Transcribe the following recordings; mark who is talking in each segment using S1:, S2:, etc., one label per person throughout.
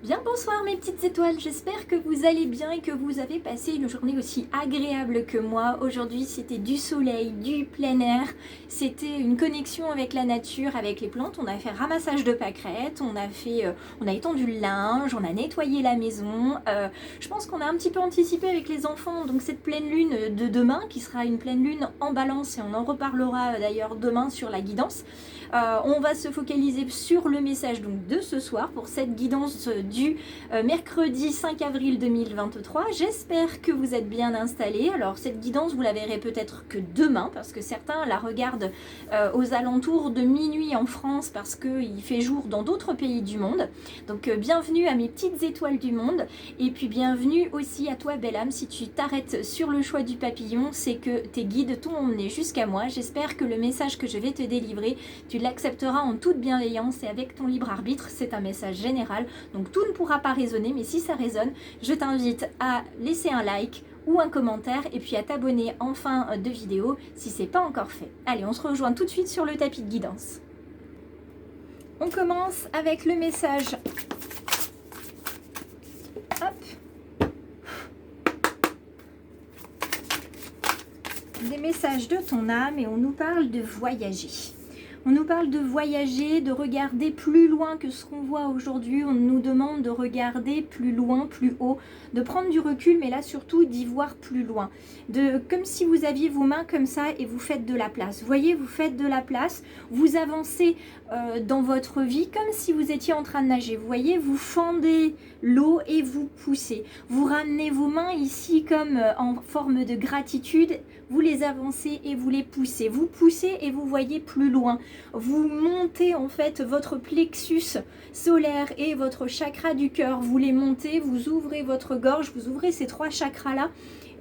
S1: Bien bonsoir mes petites étoiles, j'espère que vous allez bien et que vous avez passé une journée aussi agréable que moi. Aujourd'hui c'était du soleil, du plein air, c'était une connexion avec la nature, avec les plantes. On a fait ramassage de pâquerettes, on a étendu le linge, on a nettoyé la maison. Je pense qu'on a un petit peu anticipé avec les enfants, donc cette pleine lune de demain qui sera une pleine lune en balance et on en reparlera d'ailleurs demain sur la guidance. On va se focaliser sur le message donc, de ce soir pour cette guidance du mercredi 5 avril 2023. J'espère que vous êtes bien installés. Alors cette guidance vous la verrez peut-être que demain parce que certains la regardent aux alentours de minuit en France parce qu'il fait jour dans d'autres pays du monde. Donc bienvenue à mes petites étoiles du monde et puis bienvenue aussi à toi belle âme. Si tu t'arrêtes sur le choix du papillon, c'est que tes guides t'ont emmené jusqu'à moi. J'espère que le message que je vais te délivrer, tu l'accepteras en toute bienveillance et avec ton libre arbitre. C'est un message général, donc tout ne pourra pas résonner, mais si ça résonne, je t'invite à laisser un like ou un commentaire et puis à t'abonner en fin de vidéo si c'est pas encore fait. Allez, on se rejoint tout de suite sur le tapis de guidance. On commence avec le message. Hop. Des messages de ton âme et on nous parle de voyager. On nous parle de voyager, de regarder plus loin que ce qu'on voit aujourd'hui. On nous demande de regarder plus loin, plus haut, de prendre du recul, mais là surtout d'y voir plus loin. Comme si vous aviez vos mains comme ça et vous faites de la place. Vous voyez, vous faites de la place, vous avancez dans votre vie comme si vous étiez en train de nager. Vous voyez, vous fendez l'eau et vous poussez. Vous ramenez vos mains ici comme en forme de gratitude. Vous les avancez et vous les poussez. Vous poussez et vous voyez plus loin. Vous montez en fait votre plexus solaire et votre chakra du cœur. Vous les montez, vous ouvrez votre gorge, vous ouvrez ces trois chakras-là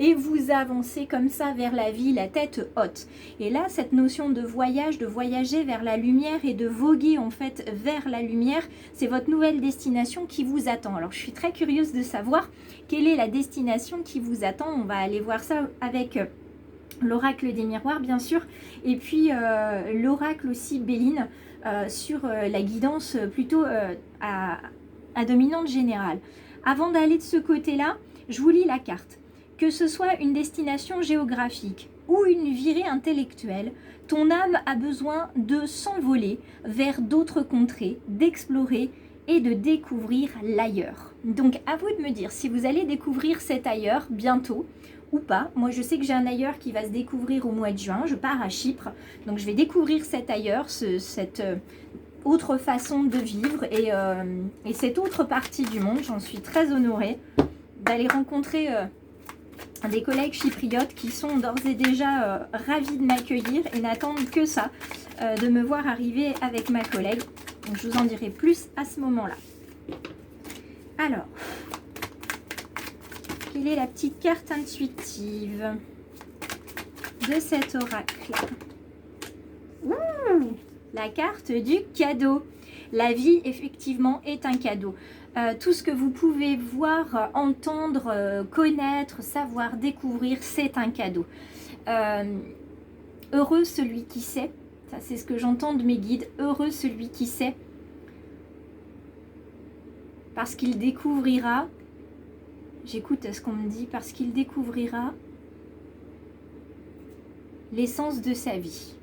S1: et vous avancez comme ça vers la vie, la tête haute. Et là, cette notion de voyage, de voyager vers la lumière et de voguer en fait vers la lumière, c'est votre nouvelle destination qui vous attend. Alors, je suis très curieuse de savoir quelle est la destination qui vous attend. On va aller voir ça avec l'oracle des miroirs bien sûr et puis l'oracle aussi Béline sur la guidance plutôt à dominante générale. Avant d'aller de ce côté là, je vous lis la carte. Que ce soit une destination géographique ou une virée intellectuelle, ton âme a besoin de s'envoler vers d'autres contrées, d'explorer et de découvrir l'ailleurs. Donc à vous de me dire si vous allez découvrir cet ailleurs bientôt ou pas. Moi je sais que j'ai un ailleurs qui va se découvrir au mois de juin, je pars à Chypre, donc je vais découvrir cet ailleurs, cette autre façon de vivre et cette autre partie du monde. J'en suis très honorée d'aller rencontrer des collègues chypriotes qui sont d'ores et déjà ravis de m'accueillir et n'attendent que ça, de me voir arriver avec ma collègue. Donc je vous en dirai plus à ce moment-là. Alors, quelle est la petite carte intuitive de cet oracle? La carte du cadeau. La vie, effectivement, est un cadeau. Tout ce que vous pouvez voir, entendre, connaître, savoir, découvrir, c'est un cadeau. Heureux celui qui sait. Ça, c'est ce que j'entends de mes guides. Heureux celui qui sait. Parce qu'il découvrira... J'écoute ce qu'on me dit, parce qu'il découvrira l'essence de sa vie.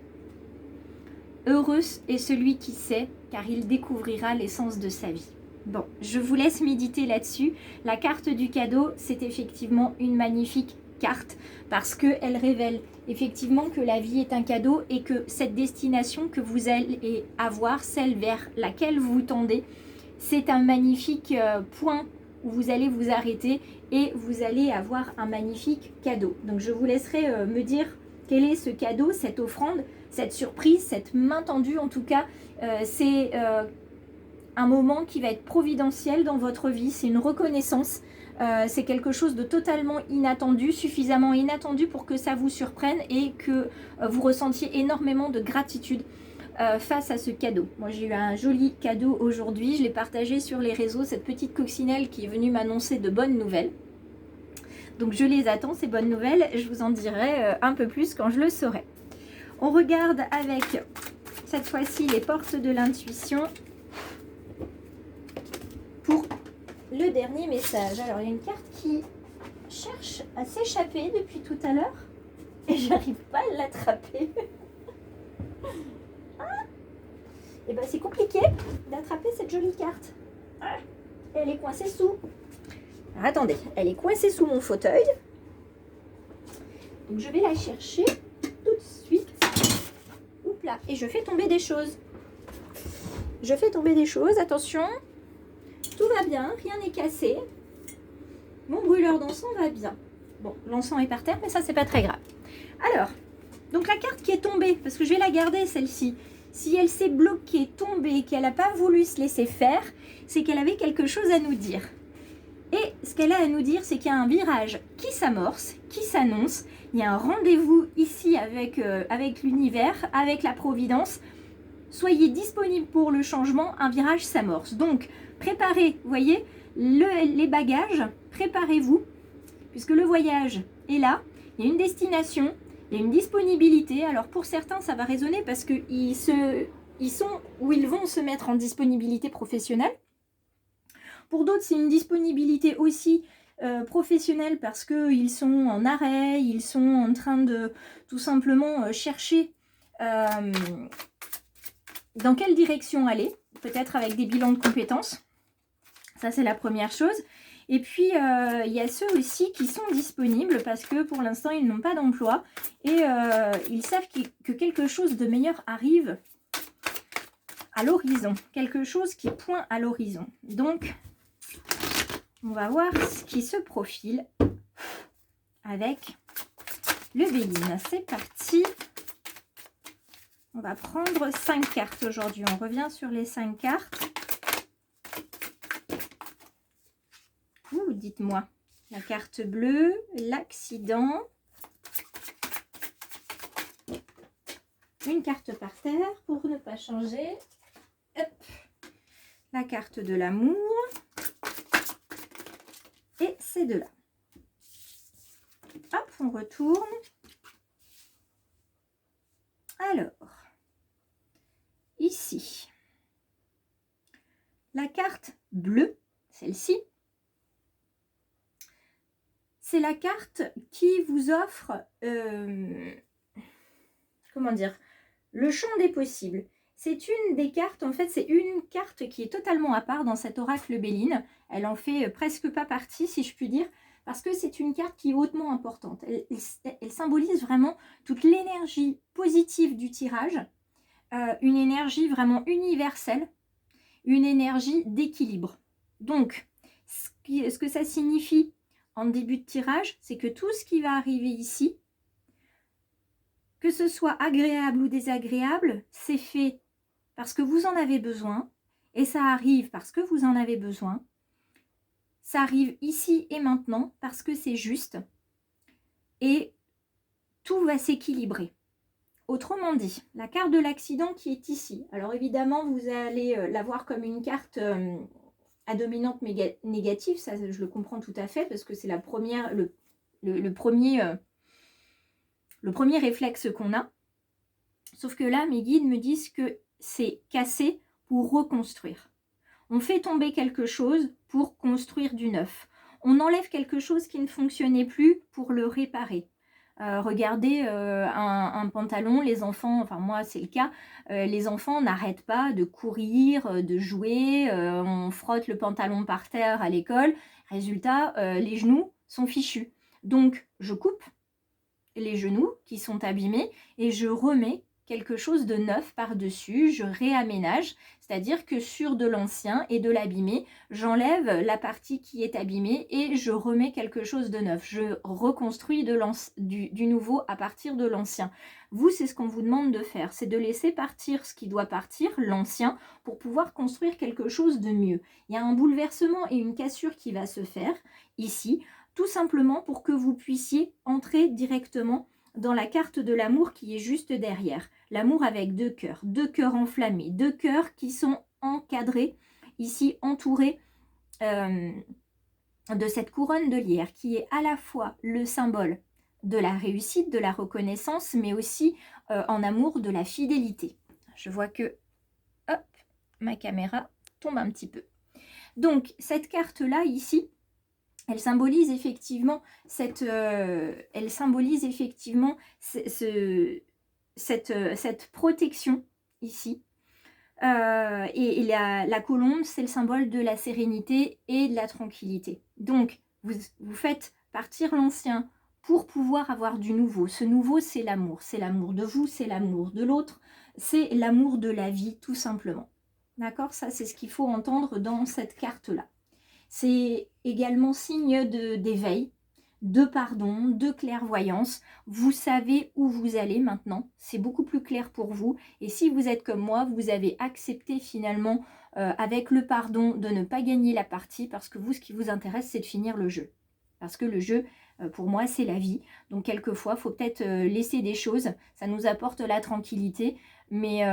S1: Heureux est celui qui sait, car il découvrira l'essence de sa vie. Bon, je vous laisse méditer là-dessus. La carte du cadeau, c'est effectivement une magnifique carte, parce qu'elle révèle effectivement que la vie est un cadeau et que cette destination que vous allez avoir, celle vers laquelle vous tendez, c'est un magnifique point où vous allez vous arrêter et vous allez avoir un magnifique cadeau. Donc je vous laisserai me dire quel est ce cadeau, cette offrande, cette surprise, cette main tendue. En tout cas, c'est un moment qui va être providentiel dans votre vie. C'est une reconnaissance. C'est quelque chose de totalement inattendu, suffisamment inattendu pour que ça vous surprenne et que vous ressentiez énormément de gratitude face à ce cadeau. Moi j'ai eu un joli cadeau aujourd'hui, je l'ai partagé sur les réseaux, cette petite coccinelle qui est venue m'annoncer de bonnes nouvelles. Donc je les attends ces bonnes nouvelles, je vous en dirai un peu plus quand je le saurai. On regarde avec cette fois-ci les portes de l'intuition pour le dernier message. Alors, il y a une carte qui cherche à s'échapper depuis tout à l'heure et j'arrive pas à l'attraper. Et ben c'est compliqué d'attraper cette jolie carte. Elle est coincée sous. Alors, attendez, elle est coincée sous mon fauteuil. Donc je vais la chercher tout de suite. Oups là, et je fais tomber des choses. Je fais tomber des choses, attention. Tout va bien, rien n'est cassé. Mon brûleur d'encens va bien. Bon, l'encens est par terre, mais ça, c'est pas très grave. Alors, donc la carte qui est tombée, parce que je vais la garder, celle-ci. Si elle s'est bloquée, tombée, qu'elle n'a pas voulu se laisser faire, c'est qu'elle avait quelque chose à nous dire. Et ce qu'elle a à nous dire, c'est qu'il y a un virage qui s'amorce, qui s'annonce. Il y a un rendez-vous ici avec l'univers, avec la providence. Soyez disponible pour le changement, un virage s'amorce. Donc, préparez, vous voyez, les bagages, préparez-vous, puisque le voyage est là, il y a une destination, il y a une disponibilité. Alors pour certains, ça va résonner parce qu'ils sont où ils vont se mettre en disponibilité professionnelle. Pour d'autres, c'est une disponibilité aussi professionnelle parce qu'ils sont en arrêt, ils sont en train de tout simplement chercher dans quelle direction aller, peut-être avec des bilans de compétences. Ça, c'est la première chose. Et puis, il y a ceux aussi qui sont disponibles parce que pour l'instant, ils n'ont pas d'emploi et ils savent que quelque chose de meilleur arrive à l'horizon. Quelque chose qui pointe à l'horizon. Donc, on va voir ce qui se profile avec le Béline. C'est parti. On va prendre 5 cartes aujourd'hui. On revient sur les 5 cartes. Dites-moi. La carte bleue, l'accident. Une carte par terre pour ne pas changer. Hop. La carte de l'amour. Et ces deux-là. Hop, on retourne. Alors, ici, la carte bleue, celle-ci, c'est la carte qui vous offre, comment dire, le champ des possibles. C'est une des cartes, en fait, c'est une carte qui est totalement à part dans cet oracle Béline. Elle en fait presque pas partie, si je puis dire, parce que c'est une carte qui est hautement importante. Elle symbolise vraiment toute l'énergie positive du tirage, une énergie vraiment universelle, une énergie d'équilibre. Donc, ce que ça signifie en début de tirage, c'est que tout ce qui va arriver ici, que ce soit agréable ou désagréable, c'est fait parce que vous en avez besoin, et ça arrive parce que vous en avez besoin. Ça arrive ici et maintenant parce que c'est juste, et tout va s'équilibrer. Autrement dit, la carte de l'accident qui est ici, alors évidemment vous allez la voir comme une carte à dominante négative, ça je le comprends tout à fait parce que c'est la première, le premier réflexe qu'on a. Sauf que là, mes guides me disent que c'est cassé pour reconstruire. On fait tomber quelque chose pour construire du neuf. On enlève quelque chose qui ne fonctionnait plus pour le réparer. Regardez un pantalon, les enfants, enfin moi c'est le cas, les enfants n'arrêtent pas de courir, de jouer, on frotte le pantalon par terre à l'école, résultat, les genoux sont fichus. Donc je coupe les genoux qui sont abîmés et je remets quelque chose de neuf par-dessus, je réaménage, c'est-à-dire que sur de l'ancien et de l'abîmé, j'enlève la partie qui est abîmée et je remets quelque chose de neuf. Je reconstruis du nouveau à partir de l'ancien. Vous, c'est ce qu'on vous demande de faire, c'est de laisser partir ce qui doit partir, l'ancien, pour pouvoir construire quelque chose de mieux. Il y a un bouleversement et une cassure qui va se faire ici, tout simplement pour que vous puissiez entrer directement dans la carte de l'amour qui est juste derrière. L'amour avec deux cœurs enflammés, deux cœurs qui sont encadrés, ici entourés de cette couronne de lierre qui est à la fois le symbole de la réussite, de la reconnaissance, mais aussi en amour de la fidélité. Je vois que hop, ma caméra tombe un petit peu. Donc, cette carte-là, ici, elle symbolise effectivement cette protection ici. Et la colombe, c'est le symbole de la sérénité et de la tranquillité. Donc, vous faites partir l'ancien pour pouvoir avoir du nouveau. Ce nouveau, c'est l'amour. C'est l'amour de vous, c'est l'amour de l'autre, c'est l'amour de la vie, tout simplement. D'accord? Ça, c'est ce qu'il faut entendre dans cette carte-là. C'est également signe d'éveil, de pardon, de clairvoyance. Vous savez où vous allez maintenant. C'est beaucoup plus clair pour vous. Et si vous êtes comme moi, vous avez accepté finalement, avec le pardon, de ne pas gagner la partie parce que vous, ce qui vous intéresse, c'est de finir le jeu. Parce que le jeu, pour moi, c'est la vie. Donc, quelquefois, il faut peut-être laisser des choses. Ça nous apporte la tranquillité. Mais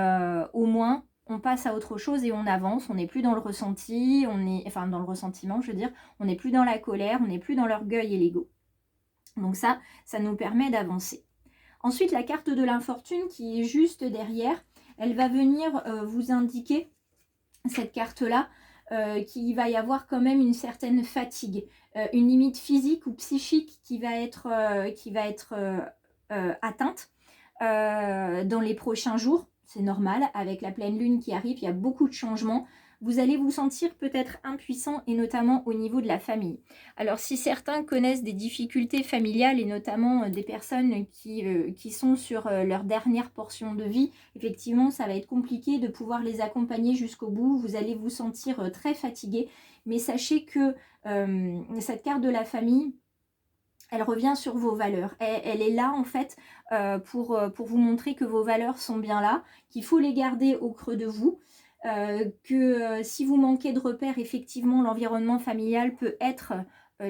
S1: au moins, on passe à autre chose et on avance. On n'est plus dans le ressenti, enfin dans le ressentiment, je veux dire. On n'est plus dans la colère, on n'est plus dans l'orgueil et l'ego. Donc ça nous permet d'avancer. Ensuite, la carte de l'infortune qui est juste derrière, elle va venir vous indiquer, cette carte-là, qu'il va y avoir quand même une certaine fatigue, une limite physique ou psychique qui va être atteinte dans les prochains jours. C'est normal, avec la pleine lune qui arrive, il y a beaucoup de changements. Vous allez vous sentir peut-être impuissant et notamment au niveau de la famille. Alors si certains connaissent des difficultés familiales et notamment des personnes qui sont sur leur dernière portion de vie, effectivement ça va être compliqué de pouvoir les accompagner jusqu'au bout. Vous allez vous sentir très fatigué. Mais sachez que cette carte de la famille, elle revient sur vos valeurs. Elle est là en fait pour vous montrer que vos valeurs sont bien là, qu'il faut les garder au creux de vous. Que si vous manquez de repères, effectivement, l'environnement familial peut être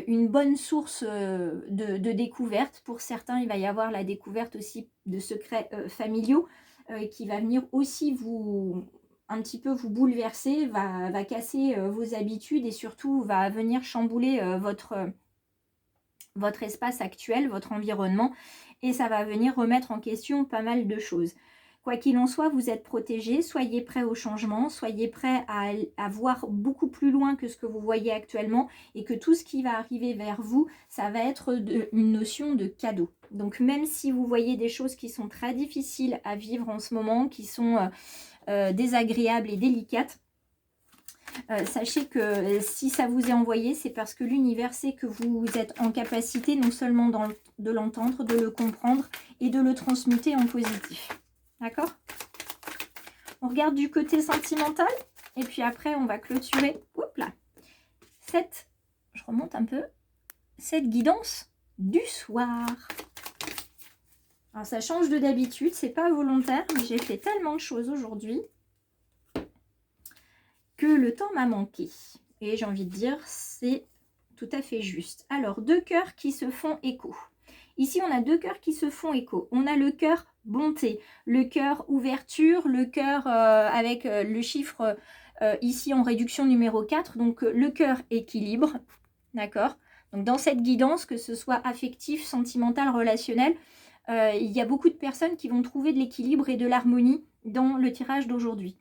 S1: une bonne source de découverte. Pour certains, il va y avoir la découverte aussi de secrets familiaux qui va venir aussi un petit peu vous bouleverser, va casser vos habitudes et surtout va venir chambouler votre espace actuel, votre environnement, et ça va venir remettre en question pas mal de choses. Quoi qu'il en soit, vous êtes protégés, soyez prêts au changement, soyez prêts à voir beaucoup plus loin que ce que vous voyez actuellement et que tout ce qui va arriver vers vous, ça va être une notion de cadeau. Donc même si vous voyez des choses qui sont très difficiles à vivre en ce moment, qui sont désagréables et délicates, sachez que si ça vous est envoyé, c'est parce que l'univers sait que vous êtes en capacité non seulement de l'entendre, de le comprendre et de le transmuter en positif. D'accord? On regarde du côté sentimental et puis après on va clôturer. Oups là. Je remonte un peu. Cette guidance du soir. Alors ça change de d'habitude, c'est pas volontaire, mais j'ai fait tellement de choses aujourd'hui que le temps m'a manqué. Et j'ai envie de dire, c'est tout à fait juste. Alors, 2 cœurs qui se font écho. Ici, on a 2 cœurs qui se font écho. On a le cœur bonté, le cœur ouverture, le cœur avec le chiffre ici en réduction numéro 4. Donc, le cœur équilibre. D'accord? Donc, dans cette guidance, que ce soit affectif, sentimental, relationnel, il y a beaucoup de personnes qui vont trouver de l'équilibre et de l'harmonie dans le tirage d'aujourd'hui.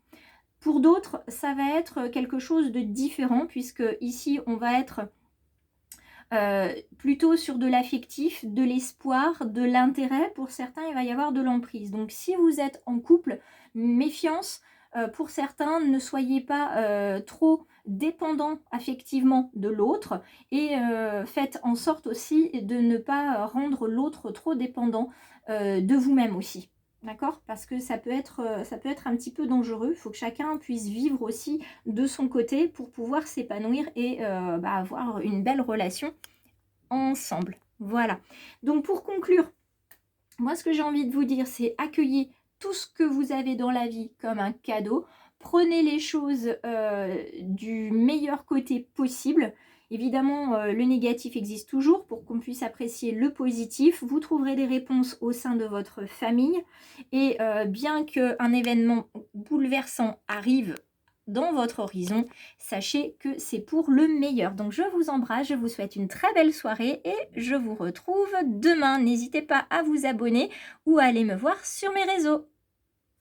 S1: Pour d'autres, ça va être quelque chose de différent puisque ici, on va être plutôt sur de l'affectif, de l'espoir, de l'intérêt. Pour certains, il va y avoir de l'emprise. Donc, si vous êtes en couple, méfiance. Pour certains, ne soyez pas trop dépendant affectivement de l'autre et faites en sorte aussi de ne pas rendre l'autre trop dépendant de vous-même aussi. D'accord? Parce que ça peut être un petit peu dangereux. Il faut que chacun puisse vivre aussi de son côté pour pouvoir s'épanouir et avoir une belle relation ensemble. Voilà. Donc pour conclure, moi ce que j'ai envie de vous dire, c'est accueillir tout ce que vous avez dans la vie comme un cadeau. Prenez les choses du meilleur côté possible. Évidemment, le négatif existe toujours pour qu'on puisse apprécier le positif. Vous trouverez des réponses au sein de votre famille. Et bien qu'un événement bouleversant arrive dans votre horizon, sachez que c'est pour le meilleur. Donc je vous embrasse, je vous souhaite une très belle soirée et je vous retrouve demain. N'hésitez pas à vous abonner ou à aller me voir sur mes réseaux.